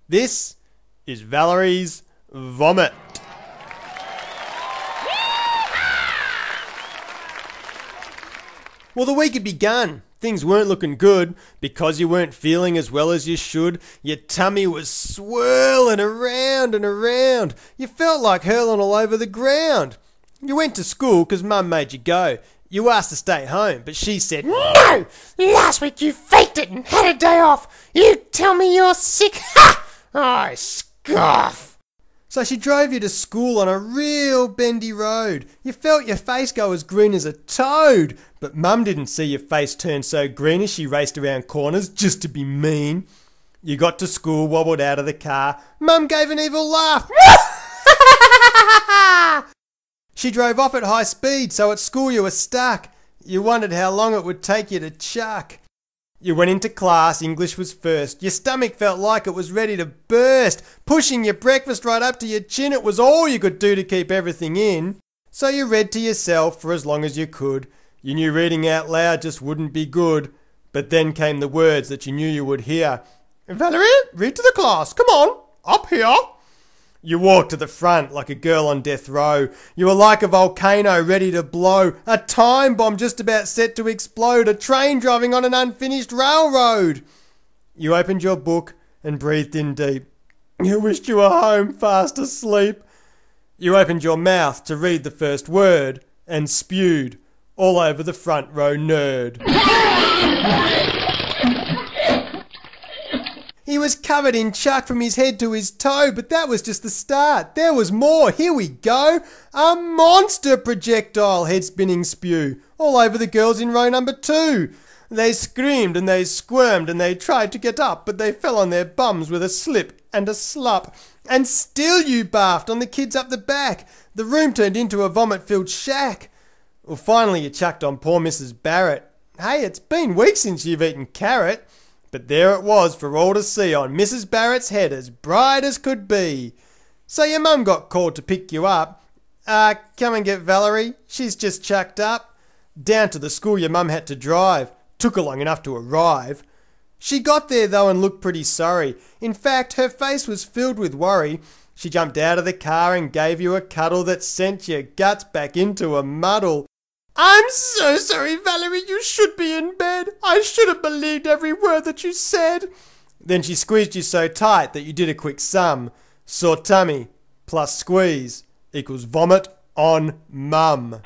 This is Valerie's Vomit. Well, the week had begun. Things weren't looking good. Because you weren't feeling as well as you should, your tummy was swirling around and around. You felt like hurling all over the ground. You went to school because Mum made you go. You asked to stay home, but she said, "No! Last week you faked it and had a day off. You tell me you're sick. Ha! I scoff." So she drove you to school on a real bendy road. You felt your face go as green as a toad. But Mum didn't see your face turn so green as she raced around corners just to be mean. You got to school, wobbled out of the car. Mum gave an evil laugh. She drove off at high speed, so at school you were stuck. You wondered how long it would take you to chuck. You went into class, English was first. Your stomach felt like it was ready to burst. Pushing your breakfast right up to your chin, it was all you could do to keep everything in. So you read to yourself for as long as you could. You knew reading out loud just wouldn't be good. But then came the words that you knew you would hear. "Valerie, read to the class. Come on, up here." You walked to the front like a girl on death row. You were like a volcano ready to blow, a time bomb just about set to explode, a train driving on an unfinished railroad. You opened your book and breathed in deep. You wished you were home fast asleep. You opened your mouth to read the first word and spewed all over the front row nerd. He was covered in chuck from his head to his toe, but that was just the start. There was more. Here we go. A monster projectile head-spinning spew all over the girls in row number 2. They screamed and they squirmed and they tried to get up, but they fell on their bums with a slip and a slop. And still you barfed on the kids up the back. The room turned into a vomit-filled shack. Well, finally you chucked on poor Mrs. Barrett. Hey, it's been weeks since you've eaten carrot. But there it was for all to see on Mrs. Barrett's head, as bright as could be. So your mum got called to pick you up. Come and get Valerie, she's just chucked up. Down to the school your mum had to drive. Took her long enough to arrive. She got there though and looked pretty sorry. In fact, her face was filled with worry. She jumped out of the car and gave you a cuddle that sent your guts back into a muddle. "I'm so sorry, Valerie, you should be in bed. I should have believed every word that you said." Then she squeezed you so tight that you did a quick sum. Sore tummy plus squeeze equals vomit on mum.